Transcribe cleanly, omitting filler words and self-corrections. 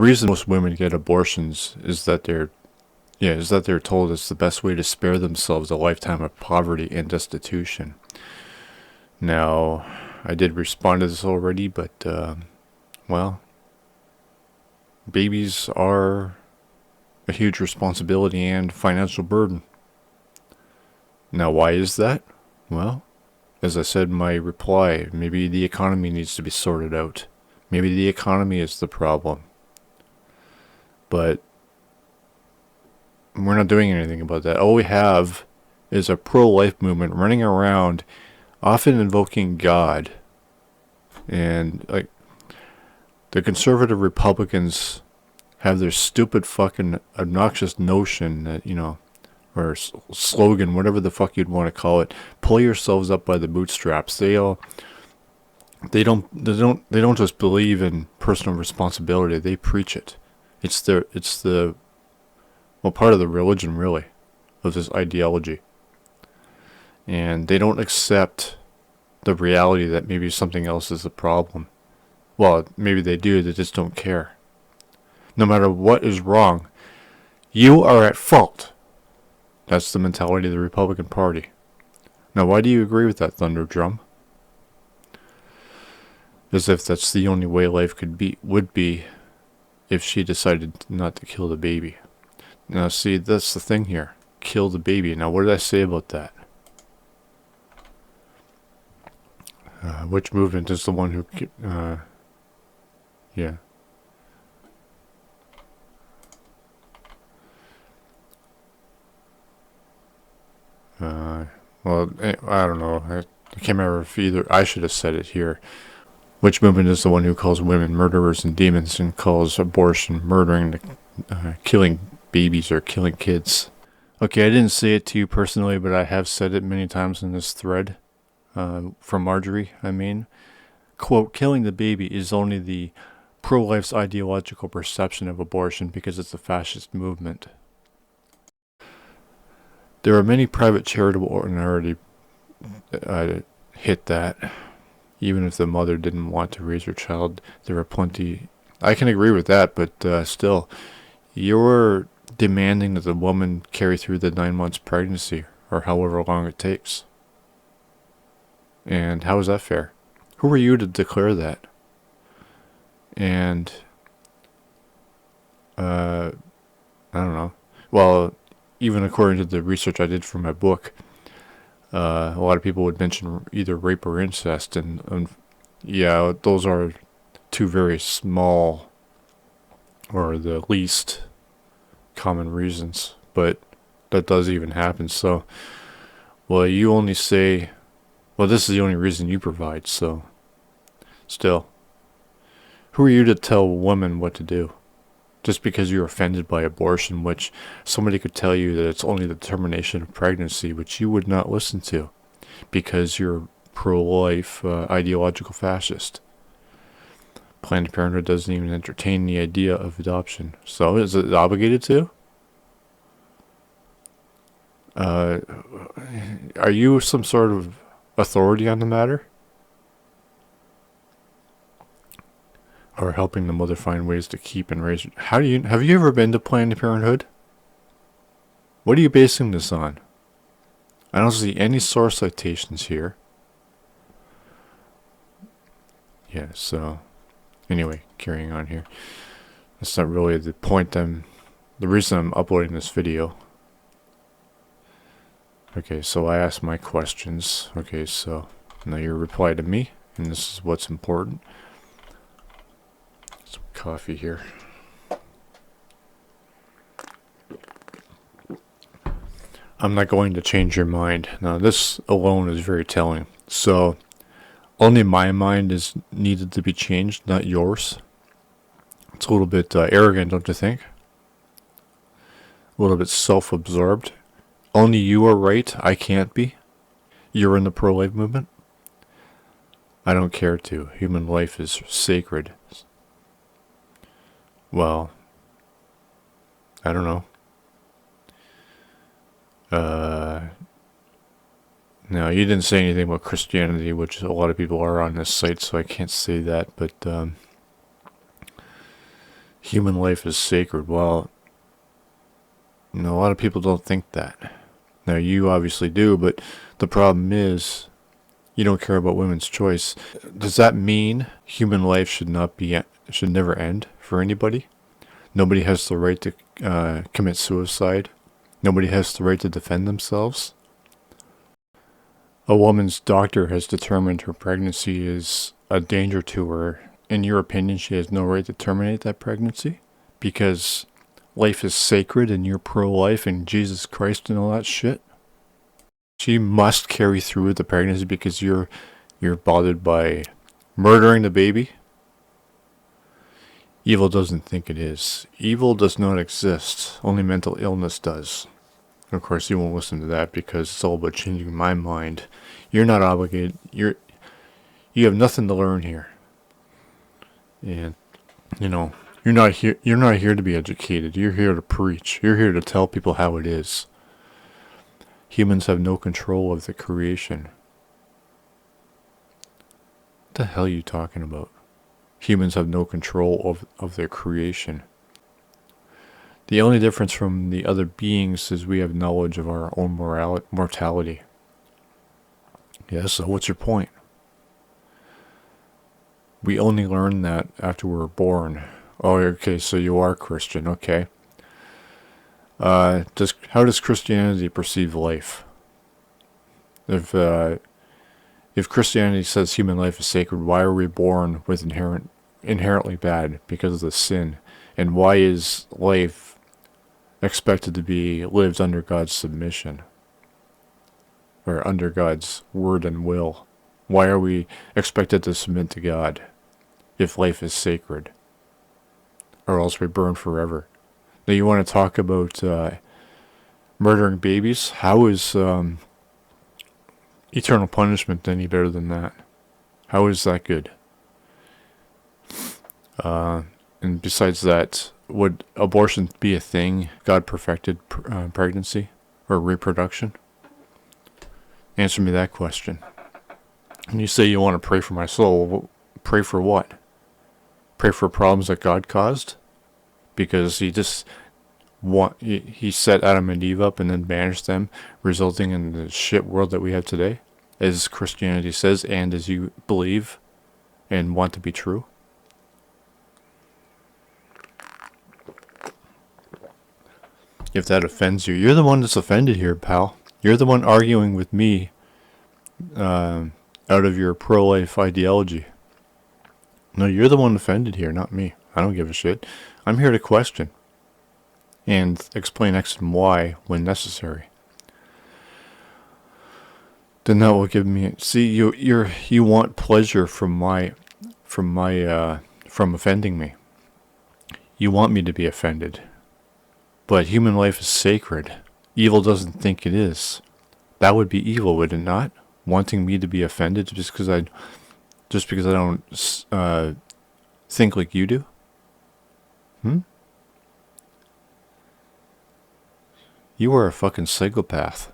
The reason most women get abortions is that they're told it's the best way to spare themselves a lifetime of poverty and destitution. Now, I did respond to this already, but well, babies are a huge responsibility and financial burden. Now, why is that? Well, as I said in my reply, maybe the economy needs to be sorted out. Maybe the economy is the problem. But we're not doing anything about that. All we have is a pro-life movement running around, often invoking God. And like the conservative Republicans have their stupid fucking obnoxious notion that, or slogan, whatever the fuck you'd want to call it, pull yourselves up by the bootstraps. They don't just believe in personal responsibility. They preach it. It's the part of the religion, really, of this ideology. And they don't accept the reality that maybe something else is the problem. Well, maybe they do, they just don't care. No matter what is wrong, you are at fault. That's the mentality of the Republican Party. Now, why do you agree with that, Thunder Drum? As if that's the only way life would be if she decided not to kill the baby. Now, see, that's the thing here. Kill the baby. Now, what did I say about that? Which movement is the one who... yeah. Well, I don't know. I can't remember if either... I should have said it here. Which movement is the one who calls women murderers and demons and calls abortion murdering, killing babies or killing kids? Okay, I didn't say it to you personally, but I have said it many times in this thread. From Marjorie, I mean. Quote, killing the baby is only the pro-life's ideological perception of abortion because it's a fascist movement. There are many private charitable organizations hit that. Even if the mother didn't want to raise her child, there are plenty. I can agree with that, but still, you're demanding that the woman carry through the 9 months pregnancy, or however long it takes. And how is that fair? Who are you to declare that? And, I don't know. Well, even according to the research I did for my book, a lot of people would mention either rape or incest, and yeah, those are two very small, or the least common reasons, but that does even happen. So, well, you only say, well, this is the only reason you provide, so still, who are you to tell women what to do? Just because you're offended by abortion, which somebody could tell you that it's only the termination of pregnancy, which you would not listen to because you're pro-life, ideological fascist. Planned Parenthood doesn't even entertain the idea of adoption. So is it obligated to? Are you some sort of authority on the matter? Or helping the mother find ways to keep and raise... Have you ever been to Planned Parenthood? What are you basing this on? I don't see any source citations here. Yeah, so... Anyway, carrying on here. That's not really the point the reason I'm uploading this video. Okay, so I asked my questions. Okay, so now you reply to me, and this is what's important. Some coffee here. I'm not going to change your mind. Now, this alone is very telling. So, only my mind is needed to be changed, not yours. It's a little bit arrogant, don't you think? A little bit self-absorbed. Only you are right, I can't be. You're in the pro-life movement. I don't care to. Human life is sacred. Well, I don't know. No, you didn't say anything about Christianity, which a lot of people are on this site, so I can't say that, but, Human life is sacred. Well, a lot of people don't think that. Now, you obviously do, but the problem is you don't care about women's choice. Does that mean human life should never end for anybody? Nobody has the right to commit suicide. Nobody has the right to defend themselves. A woman's doctor has determined her pregnancy is a danger to her. In your opinion, she has no right to terminate that pregnancy because life is sacred and you're pro-life and Jesus Christ and all that shit. She must carry through the pregnancy because you're bothered by murdering the baby. Evil doesn't think it is. Evil does not exist. Only mental illness does. Of course, you won't listen to that because it's all about changing my mind. You're not obligated. You have nothing to learn here. And you're not here. You're not here to be educated. You're here to preach. You're here to tell people how it is. Humans have no control of the creation. What the hell are you talking about? Humans have no control of their creation. The only difference from the other beings is we have knowledge of our own mortality. Yeah, so what's your point? We only learn that after we're born. Oh, okay, so you are Christian, okay. How does Christianity perceive life? If Christianity says human life is sacred, why are we born with inherently bad because of the sin? And why is life expected to be lived under God's submission? Or under God's word and will? Why are we expected to submit to God if life is sacred? Or else we burn forever. Now you want to talk about murdering babies? How is eternal punishment any better than that? How is that good? And besides that, would abortion be a thing? God perfected pregnancy or reproduction? Answer me that question. And you say you want to pray for my soul. Pray for what? Pray for problems that God caused? Because he set Adam and Eve up and then banished them, resulting in the shit world that we have today, as Christianity says, and as you believe and want to be true. If that offends you, you're the one that's offended here, pal. You're the one arguing with me out of your pro-life ideology. No, you're the one offended here, not me. I don't give a shit. I'm here to question and explain X and Y when necessary. Then that will give me. See, you want pleasure from offending me. You want me to be offended, but human life is sacred. Evil doesn't think it is. That would be evil, would it not? Wanting me to be offended just because I don't think like you do. You are a fucking psychopath.